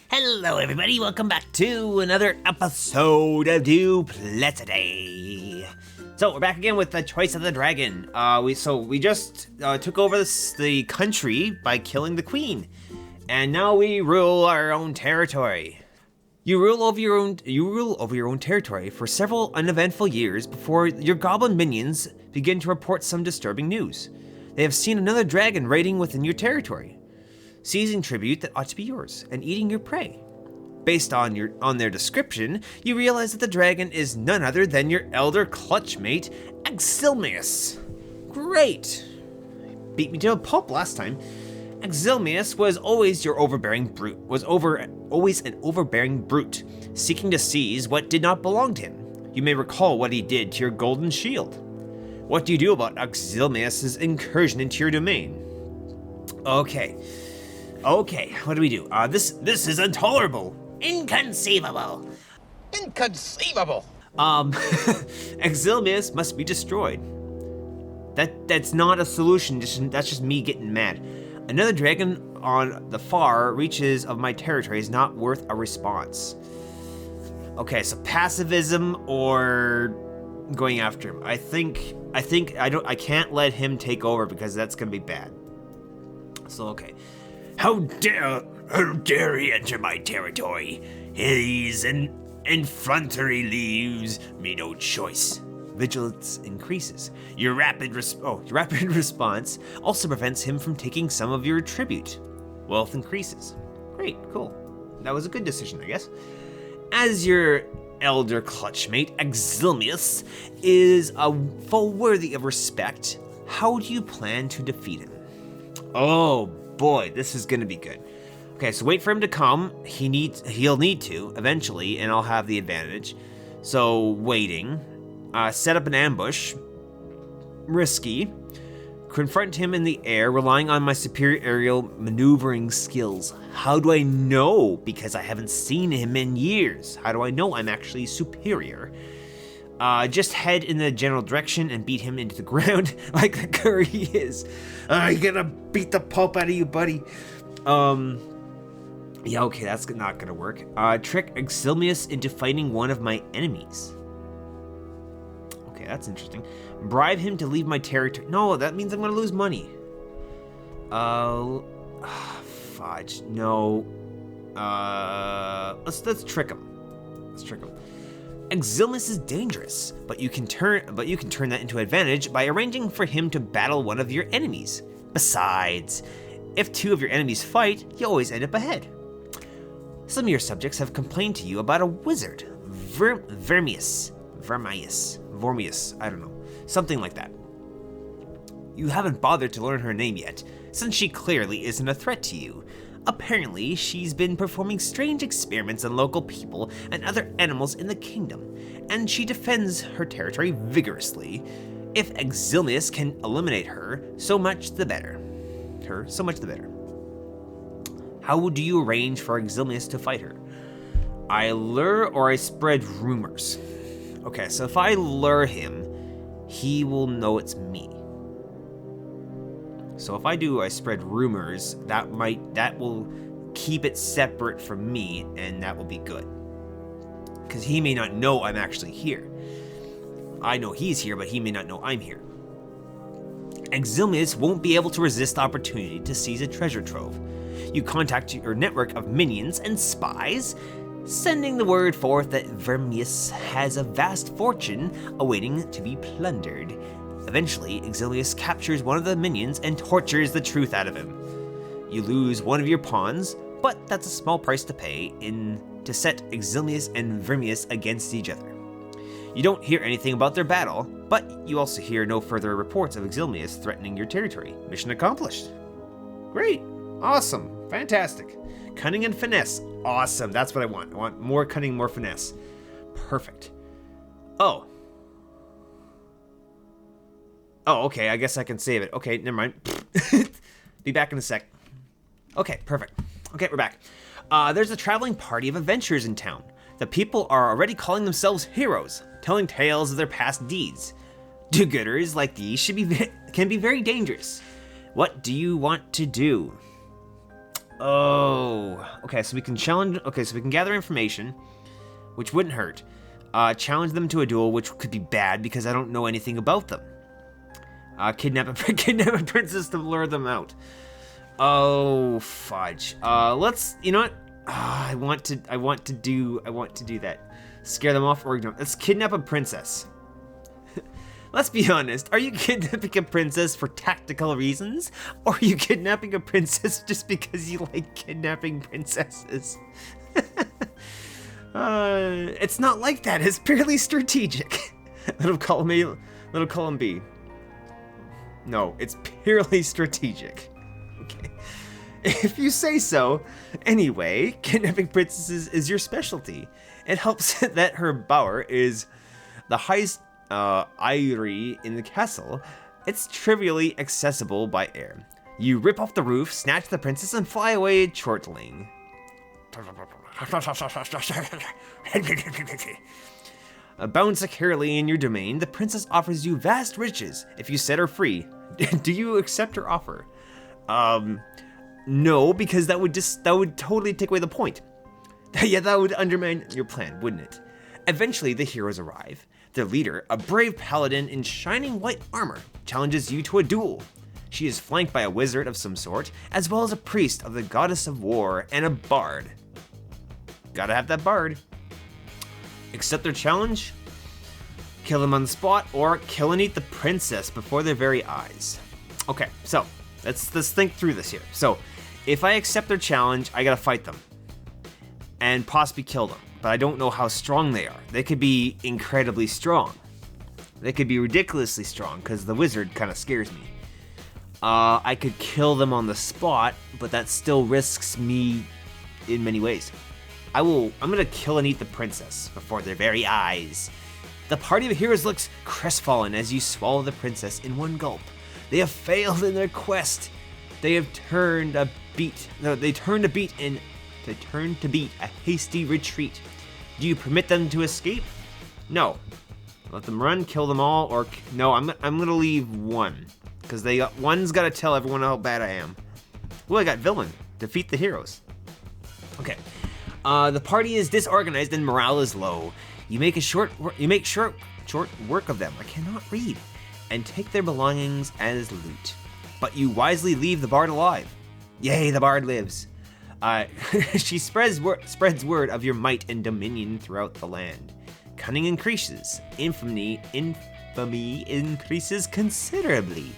Hello everybody, welcome back to another episode of Duplicity. So we're back again with the Choice of the Dragon. We just took over the country by killing the queen. And now we rule our own territory. You rule over your own territory for several uneventful years before your goblin minions begin to report some disturbing news. They have seen another dragon raiding within your territory, seizing tribute that ought to be yours and eating your prey. Based on their description, you realize that the dragon is none other than your elder clutchmate, Exilmius. Great! Beat me to a pulp last time. Exilmius was always an overbearing brute, seeking to seize what did not belong to him. You may recall what he did to your golden shield. What do you do about Exilmius' incursion into your domain? Okay, what do we do? This is intolerable. Inconceivable. Exilmius must be destroyed. That's not a solution, that's just me getting mad. Another dragon on the far reaches of my territory is not worth a response. Okay, so passivism or going after him. I can't let him take over because that's gonna be bad. So okay. How dare he enter my territory? His effrontery leaves me no choice. Vigilance increases. Your rapid response also prevents him from taking some of your tribute. Wealth increases. Great, cool. That was a good decision, I guess. As your elder clutchmate, Exilmius is a foe worthy of respect. How do you plan to defeat him? Oh boy, this is gonna be good. Okay, so wait for him to come. He'll need to eventually, and I'll have the advantage. So waiting. Set up an ambush. Risky. Confront him in the air, relying on my superior aerial maneuvering skills. How do I know? Because I haven't seen him in years. How do I know I'm actually superior? Just head in the general direction and beat him into the ground like the cur he is. You gonna beat the pulp out of you, buddy. Yeah, okay, that's not gonna work. Trick Exilmius into fighting one of my enemies. Okay, that's interesting. Bribe him to leave my territory. No, that means I'm gonna lose money. Fudge. No. Let's trick him. Exilmius is dangerous, but you can turn that into advantage by arranging for him to battle one of your enemies. Besides, if two of your enemies fight, you always end up ahead. Some of your subjects have complained to you about a wizard, Vormius, I don't know, something like that. You haven't bothered to learn her name yet, since she clearly isn't a threat to you. Apparently, she's been performing strange experiments on local people and other animals in the kingdom, and she defends her territory vigorously. If Exilmius can eliminate her, so much the better. How do you arrange for Exilmius to fight her? I lure or I spread rumors. Okay, so if I lure him, he will know it's me. So if I spread rumors, that will keep it separate from me, and that will be good. Because he may not know I'm actually here. I know he's here, but he may not know I'm here. Exilmius won't be able to resist the opportunity to seize a treasure trove. You contact your network of minions and spies, sending the word forth that Vermius has a vast fortune awaiting to be plundered. Eventually, Exilmius captures one of the minions and tortures the truth out of him. You lose one of your pawns, but that's a small price to pay to set Exilmius and Vermius against each other. You don't hear anything about their battle, but you also hear no further reports of Exilmius threatening your territory. Mission accomplished. Great. Awesome. Fantastic. Cunning and finesse. Awesome. That's what I want. I want more cunning, more finesse. Perfect. Oh, okay. I guess I can save it. Okay, never mind. Be back in a sec. Okay, perfect. Okay, we're back. There's a traveling party of adventurers in town. The people are already calling themselves heroes, telling tales of their past deeds. Do-gooders like these can be very dangerous. What do you want to do? Oh, okay, so we can gather information, which wouldn't hurt. Challenge them to a duel, which could be bad because I don't know anything about them. Kidnap a princess to lure them out. Oh, fudge. You know what? I want to do that. Scare them off or ignore. Let's kidnap a princess. Let's be honest, are you kidnapping a princess for tactical reasons? Or are you kidnapping a princess just because you like kidnapping princesses? It's not like that, it's purely strategic. Little column B. No, it's purely strategic. Okay. If you say so. Anyway, kidnapping princesses is your specialty. It helps that her bower is the highest eyrie in the castle. It's trivially accessible by air. You rip off the roof, snatch the princess, and fly away chortling. Bound securely in your domain, the princess offers you vast riches if you set her free. Do you accept her offer? No, because that would totally take away the point. Yeah, that would undermine your plan, wouldn't it? Eventually, the heroes arrive. Their leader, a brave paladin in shining white armor, challenges you to a duel. She is flanked by a wizard of some sort, as well as a priest of the goddess of war and a bard. Gotta have that bard. Accept their challenge, kill them on the spot, or kill and eat the princess before their very eyes. Okay, so let's think through this here. So, if I accept their challenge, I gotta fight them and possibly kill them. But I don't know how strong they are. They could be incredibly strong. They could be ridiculously strong because the wizard kind of scares me. I could kill them on the spot, but that still risks me in many ways. I'm gonna kill and eat the princess before their very eyes. The party of heroes looks crestfallen as you swallow the princess in one gulp. They have failed in their quest. They turned to beat a hasty retreat. Do you permit them to escape? No. Let them run, kill them all, or no, I'm gonna leave one. Because one's gotta tell everyone how bad I am. Well, I got villain. Defeat the heroes. Okay. The party is disorganized and morale is low. You make short work of them. I cannot read. And take their belongings as loot. But you wisely leave the bard alive. Yay, the bard lives. She spreads word of your might and dominion throughout the land. Cunning increases. Infamy increases considerably.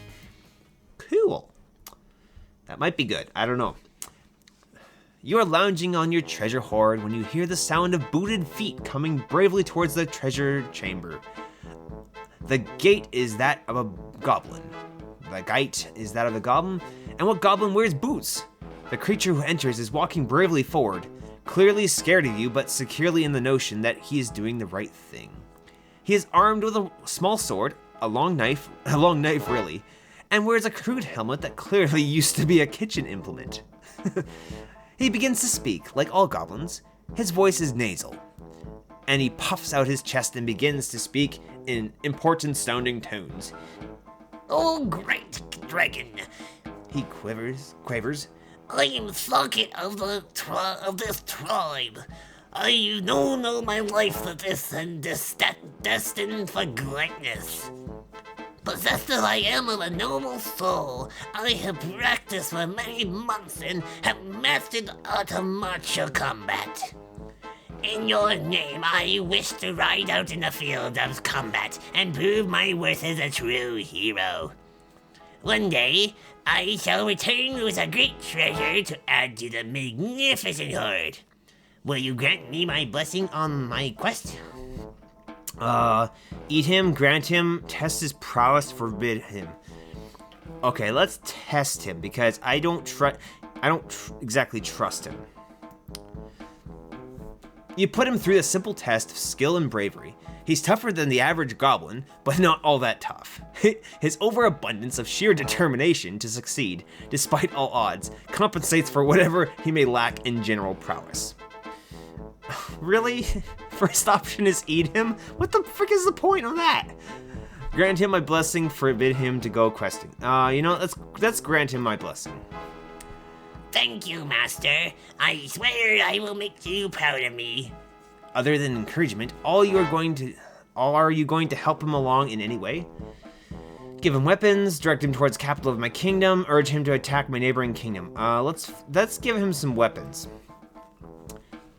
Cool. That might be good. I don't know. You are lounging on your treasure hoard when you hear the sound of booted feet coming bravely towards the treasure chamber. The gate is that of a goblin. And what goblin wears boots? The creature who enters is walking bravely forward, clearly scared of you but securely in the notion that he is doing the right thing. He is armed with a small sword, a long knife really, and wears a crude helmet that clearly used to be a kitchen implement. He begins to speak, like all goblins. His voice is nasal, and he puffs out his chest and begins to speak in important-sounding tones. Oh, great dragon! He quavers. I am socket of this tribe. I've known all my life that this and destined for greatness. Possessed as I am of a noble soul, I have practiced for many months and have mastered the art of martial combat. In your name, I wish to ride out in the field of combat and prove my worth as a true hero. One day, I shall return with a great treasure to add to the magnificent hoard. Will you grant me my blessing on my quest? Eat him, grant him, test his prowess, forbid him. Okay, let's test him because I don't exactly trust him. You put him through the simple test of skill and bravery. He's tougher than the average goblin, but not all that tough. His overabundance of sheer determination to succeed, despite all odds, compensates for whatever he may lack in general prowess. Really? First option is eat him? What the frick is the point of that? Grant him my blessing, forbid him to go questing. Let's grant him my blessing. Thank you, Master. I swear I will make you proud of me. Other than encouragement, are you going to help him along in any way? Give him weapons, direct him towards the capital of my kingdom, urge him to attack my neighboring kingdom. Let's give him some weapons.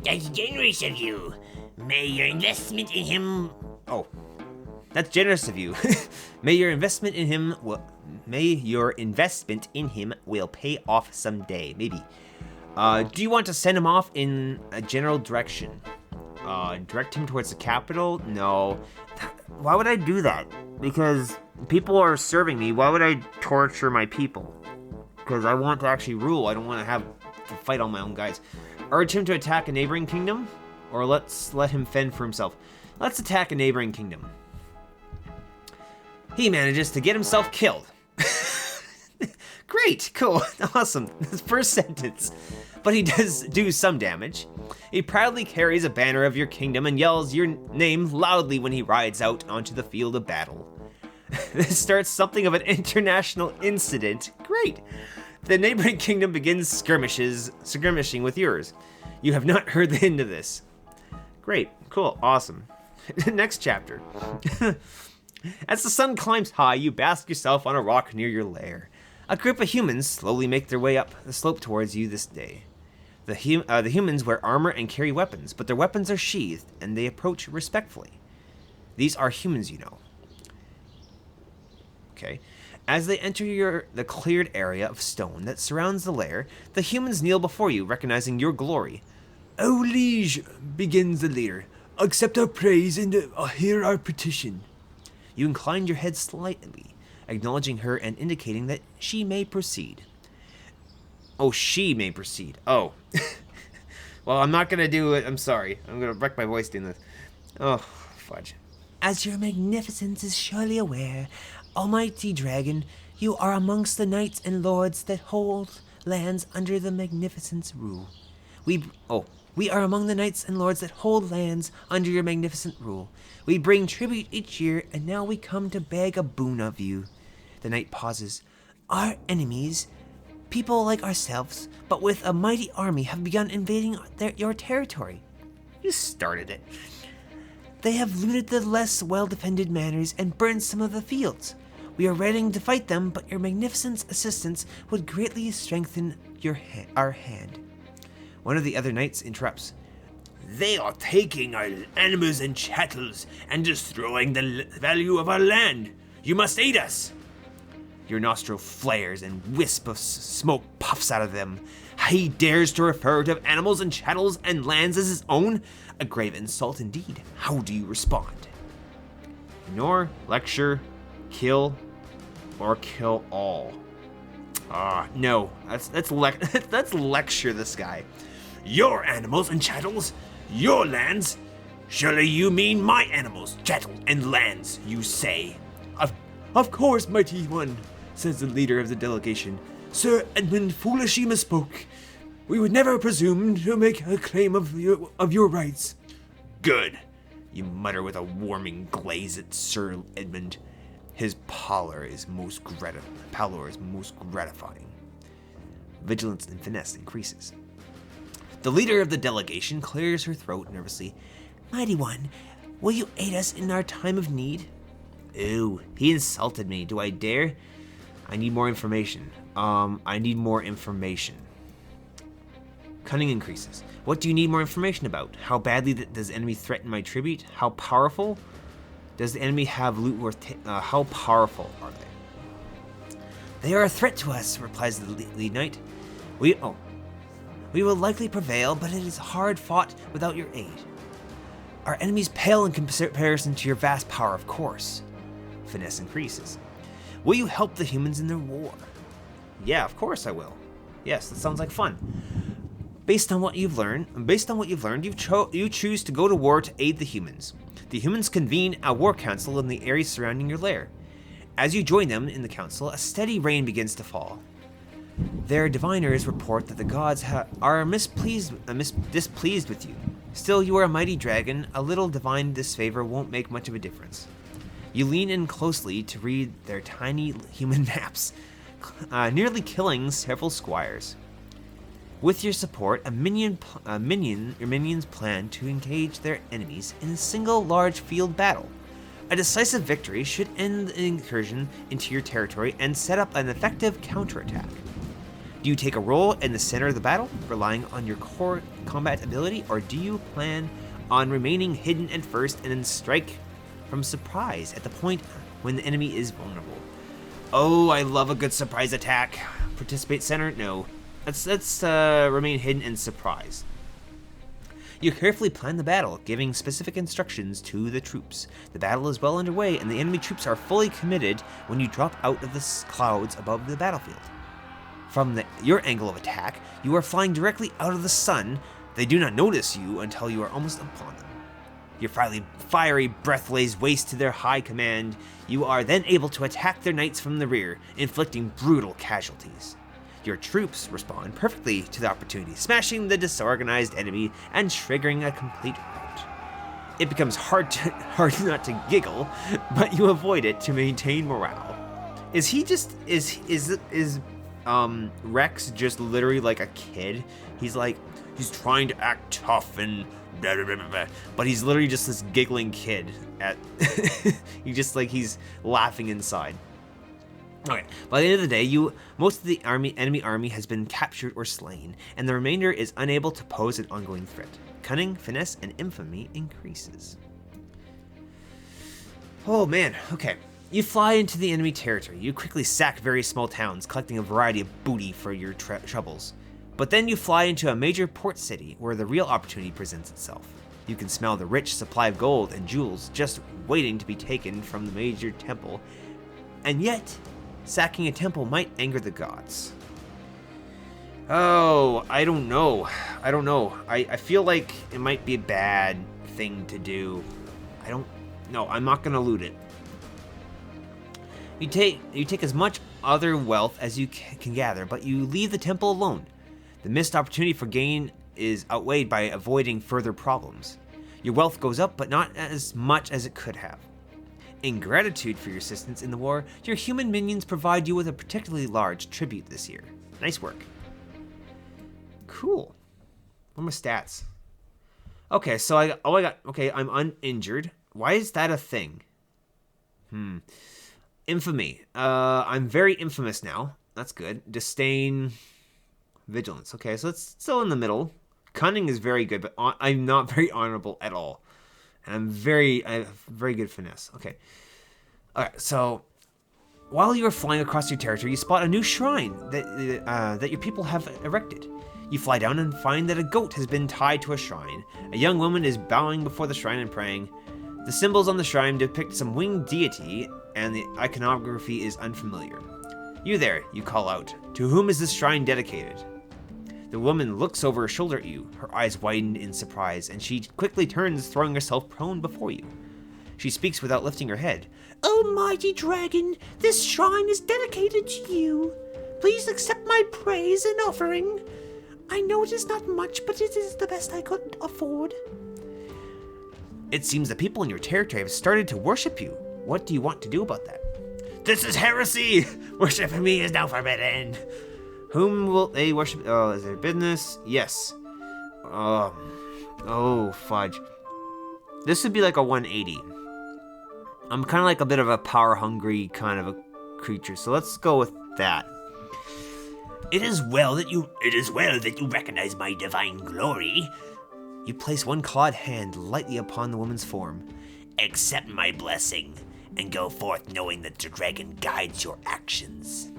That's generous of you. May your investment in him... Oh, that's generous of you. May your investment in him will pay off someday, maybe. Do you want to send him off in a general direction? Direct him towards the capital? No. Why would I do that? Because people are serving me. Why would I torture my people? Because I want to actually rule. I don't want to have to fight all my own guys. Urge him to attack a neighboring kingdom? Or let's let him fend for himself. Let's attack a neighboring kingdom. He manages to get himself killed. Great, cool, awesome. His first sentence. But he does do some damage. He proudly carries a banner of your kingdom and yells your name loudly when he rides out onto the field of battle. This starts something of an international incident. Great. The neighboring kingdom begins skirmishing with yours. You have not heard the end of this. Great, cool, awesome. Next chapter. As the sun climbs high, you bask yourself on a rock near your lair. A group of humans slowly make their way up the slope towards you this day. The humans wear armor and carry weapons, but their weapons are sheathed, and they approach respectfully. These are humans, you know. Okay. As they enter the cleared area of stone that surrounds the lair, the humans kneel before you, recognizing your glory. "O liege," begins the leader, "accept our praise and hear our petition." You incline your head slightly, acknowledging her and indicating that she may proceed. Oh, she may proceed. Oh. Well, I'm not going to do it. I'm sorry. I'm going to wreck my voice doing this. Oh, fudge. "As your magnificence is surely aware, almighty dragon, you are amongst the knights and lords that hold lands under the magnificent's rule. We are among the knights and lords that hold lands under your magnificent rule. We bring tribute each year, and now we come to beg a boon of you." The knight pauses. "Our enemies, people like ourselves, but with a mighty army, have begun invading your territory." You started it. "They have looted the less well-defended manors and burned some of the fields. We are ready to fight them, but your magnificent assistance would greatly strengthen our hand." One of the other knights interrupts. "They are taking our animals and chattels and destroying the value of our land. You must aid us." Your nostril flares and wisp of smoke puffs out of them. He dares to refer to animals and chattels and lands as his own? A grave insult indeed. How do you respond? Ignore, lecture, kill, or kill all? No. Let's lecture this guy. "Your animals and chattels? Your lands? Surely you mean my animals, chattel, and lands, you say?" Of course, mighty one," says the leader of the delegation. "Sir Edmund foolishly misspoke. We would never presume to make a claim of your rights." "Good." You mutter with a warming glaze at Sir Edmund. His pallor is most gratifying. Vigilance and finesse increases. The leader of the delegation clears her throat nervously. "Mighty one, will you aid us in our time of need?" Ew, he insulted me. Do I dare? I need more information. Cunning increases. What do you need more information about? How badly does the enemy threaten my tribute? How powerful? Does the enemy have loot worth how powerful are they? "They are a threat to us," replies the lead knight. We will likely prevail, but it is hard fought without your aid. Our enemies pale in comparison to your vast power, of course. Finesse increases. Will you help the humans in their war? Yeah, of course I will. Yes, that sounds like fun. Based on what you've learned, you choose to go to war to aid the humans. The humans convene a war council in the area surrounding your lair. As you join them in the council, a steady rain begins to fall. Their diviners report that the gods are displeased with you. Still, you are a mighty dragon. A little divine disfavor won't make much of a difference. You lean in closely to read their tiny human maps, nearly killing several squires. With your support, your minions plan to engage their enemies in a single large field battle. A decisive victory should end the incursion into your territory and set up an effective counterattack. Do you take a role in the center of the battle, relying on your core combat ability, or do you plan on remaining hidden at first and then strike from surprise at the point when the enemy is vulnerable? Oh, I love a good surprise attack. Participate center? No. Let's remain hidden and surprise. You carefully plan the battle, giving specific instructions to the troops. The battle is well underway, and the enemy troops are fully committed when you drop out of the clouds above the battlefield. From your angle of attack, you are flying directly out of the sun. They do not notice you until you are almost upon them. Your fiery breath lays waste to their high command. You are then able to attack their knights from the rear, inflicting brutal casualties. Your troops respond perfectly to the opportunity, smashing the disorganized enemy and triggering a complete rout. It becomes hard not to giggle, but you avoid it to maintain morale. Is Rex just literally like a kid? He's trying to act tough and blah, blah, blah, blah, but he's literally just this giggling kid he's laughing inside. Okay, by the end of the day, most of the enemy army has been captured or slain, and the remainder is unable to pose an ongoing threat. Cunning, finesse, and infamy increases. Oh man, okay. You fly into the enemy territory. You quickly sack various small towns, collecting a variety of booty for your troubles. But then you fly into a major port city where the real opportunity presents itself. You can smell the rich supply of gold and jewels just waiting to be taken from the major temple, and yet sacking a temple might anger the gods. Oh, I don't know. I feel like it might be a bad thing to do. I'm not gonna loot it. You take as much other wealth as you can gather, but you leave the temple alone. The missed opportunity for gain is outweighed by avoiding further problems. Your wealth goes up, but not as much as it could have. In gratitude for your assistance in the war, your human minions provide you with a particularly large tribute this year. Nice work. Cool. What are my stats? Okay, so I'm uninjured. Why is that a thing? Infamy. I'm very infamous now. That's good. Disdain. Vigilance. Okay, so it's still in the middle. Cunning is very good, but I'm not very honorable at all. And I have very good finesse. Okay. Alright, so while you are flying across your territory, you spot a new shrine that your people have erected. You fly down and find that a goat has been tied to a shrine. A young woman is bowing before the shrine and praying. The symbols on the shrine depict some winged deity, and the iconography is unfamiliar. You there, you call out. To whom is this shrine dedicated? The woman looks over her shoulder at you, her eyes widened in surprise, and she quickly turns, throwing herself prone before you. She speaks without lifting her head. Oh, mighty dragon, this shrine is dedicated to you. Please accept my praise and offering. I know it is not much, but it is the best I could afford. It seems the people in your territory have started to worship you. What do you want to do about that? This is heresy! Worshiping me is now forbidden. Whom will they worship? Oh, is there business? Yes. Oh, fudge. This would be like a 180. I'm kind of like a bit of a power-hungry kind of a creature, so let's go with that. It is well that you recognize my divine glory. You place one clawed hand lightly upon the woman's form. Accept my blessing, and go forth knowing that the dragon guides your actions.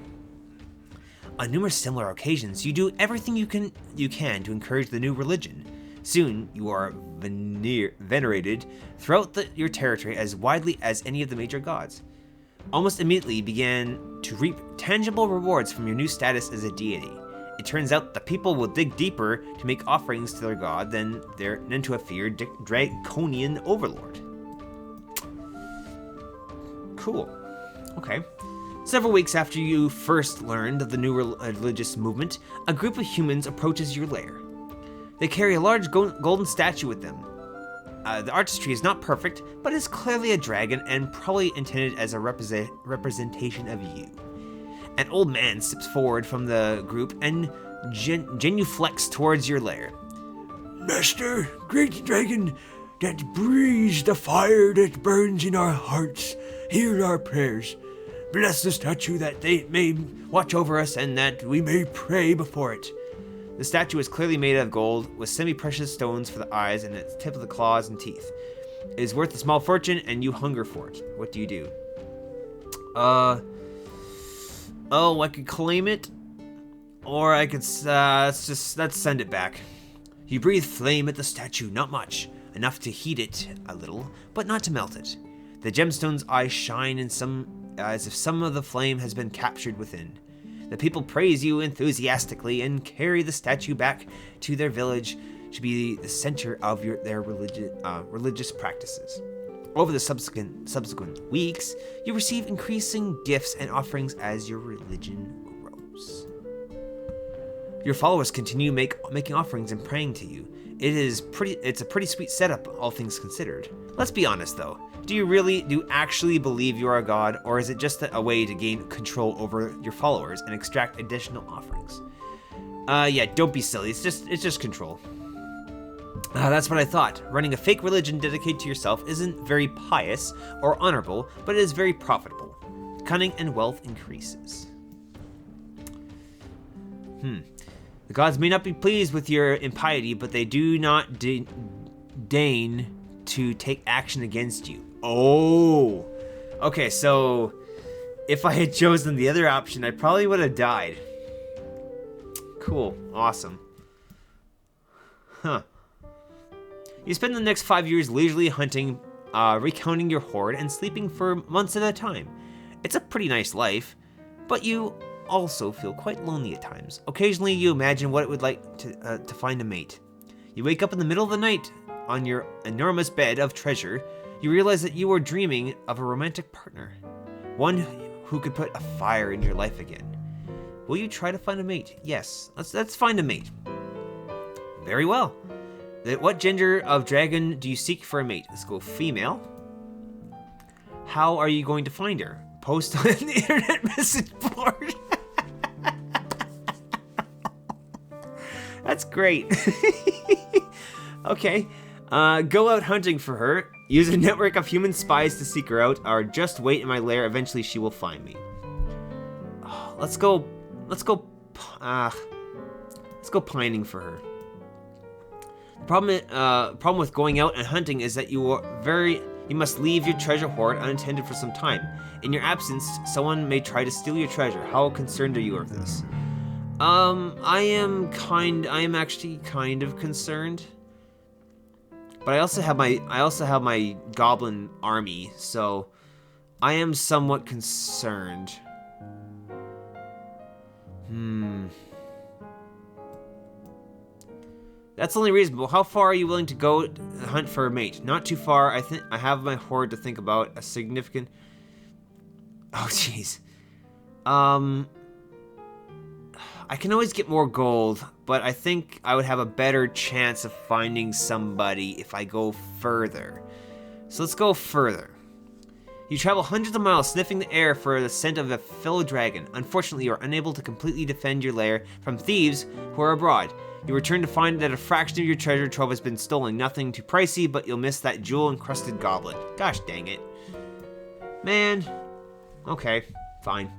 On numerous similar occasions, you do everything you can to encourage the new religion. Soon, you are venerated throughout your territory as widely as any of the major gods. Almost immediately, you began to reap tangible rewards from your new status as a deity. It turns out the people will dig deeper to make offerings to their god than to a feared draconian overlord. Cool. Okay. Several weeks after you first learned of the new religious movement, a group of humans approaches your lair. They carry a large golden statue with them. The artistry is not perfect, but is clearly a dragon and probably intended as a representation of you. An old man steps forward from the group and genuflects towards your lair. Master, great dragon, that breathes the fire that burns in our hearts, hear our prayers. Bless the statue that they may watch over us and that we may pray before it. The statue is clearly made of gold, with semi-precious stones for the eyes and its tip of the claws and teeth. It is worth a small fortune, and you hunger for it. What do you do? I could claim it, or I could, let's send it back. You breathe flame at the statue, not much. Enough to heat it a little, but not to melt it. The gemstone's eyes shine as if some of the flame has been captured within. The people praise you enthusiastically and carry the statue back to their village to be the center of their religious practices. Over the subsequent weeks, you receive increasing gifts and offerings as your religion grows. Your followers continue making offerings and praying to you. It's a pretty sweet setup, all things considered. Let's be honest though. Do you actually believe you are a god, or is it just a way to gain control over your followers and extract additional offerings? Yeah, don't be silly. It's just control. That's what I thought. Running a fake religion dedicated to yourself isn't very pious or honorable, but it is very profitable. Cunning and wealth increases. The gods may not be pleased with your impiety, but they do not deign to take action against you. Oh, okay, so if I had chosen the other option, I probably would have died. Cool, awesome. Huh. You spend the next 5 years leisurely hunting, recounting your hoard, and sleeping for months at a time. It's a pretty nice life, but you also feel quite lonely at times. Occasionally, you imagine what it would like to find a mate. You wake up in the middle of the night on your enormous bed of treasure. You realize that you are dreaming of a romantic partner, one who could put a fire in your life again. Will you try to find a mate? Yes, let's find a mate. Very well. What gender of dragon do you seek for a mate? Let's go female. How are you going to find her? Post on the internet message board. That's great. Okay. Go out hunting for her. Use a network of human spies to seek her out, or just wait in my lair. Eventually, she will find me. Let's go pining for her. The problem with going out and hunting is that you must leave your treasure hoard unattended for some time. In your absence, someone may try to steal your treasure. How concerned are you of this? I am actually kind of concerned. But I also have my goblin army, so I am somewhat concerned. That's only reasonable. How far are you willing to go hunt for a mate? Not too far. I think I have my hoard to think about. A significant. Oh, jeez. I can always get more gold, but I think I would have a better chance of finding somebody if I go further. So let's go further. You travel hundreds of miles sniffing the air for the scent of a fellow dragon. Unfortunately, you are unable to completely defend your lair from thieves who are abroad. You return to find that a fraction of your treasure trove has been stolen. Nothing too pricey, but you'll miss that jewel-encrusted goblet. Gosh dang it. Man. Okay, fine.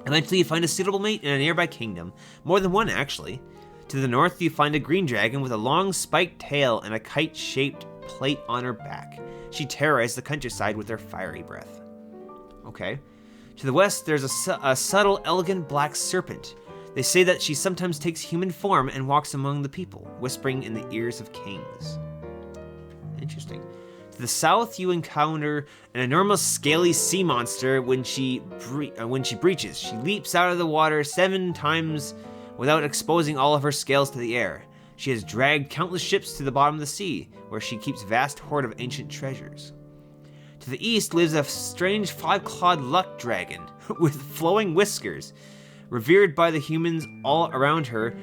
Eventually, you find a suitable mate in a nearby kingdom. More than one, actually. To the north, you find a green dragon with a long spiked tail and a kite-shaped plate on her back. She terrorized the countryside with her fiery breath. Okay. To the west, there's a subtle, elegant black serpent. They say that she sometimes takes human form and walks among the people, whispering in the ears of kings. Interesting. To the south, you encounter an enormous scaly sea monster when she breaches. She leaps out of the water 7 times without exposing all of her scales to the air. She has dragged countless ships to the bottom of the sea, where she keeps vast hoard of ancient treasures. To the east lives a strange 5-clawed luck dragon with flowing whiskers, revered by the humans all around her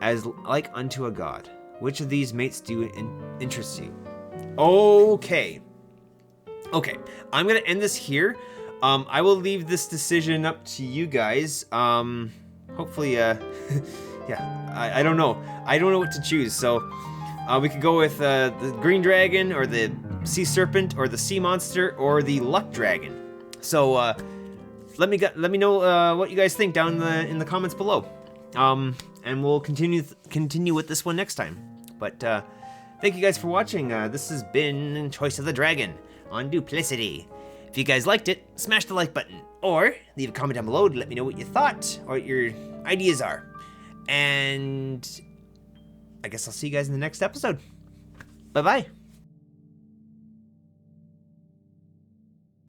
as like unto a god. Which of these mates do interest you? Okay. Okay, I'm gonna end this here. I will leave this decision up to you guys. Hopefully, yeah, I don't know. I don't know what to choose. So, we could go with the green dragon, or the sea serpent, or the sea monster, or the luck dragon. So, let me know what you guys think down in the comments below. And we'll continue with this one next time. But thank you guys for watching. This has been Choice of the Dragon on Duplicity. If you guys liked it, smash the like button, or leave a comment down below to let me know what you thought or what your ideas are. And I guess I'll see you guys in the next episode. Bye-bye.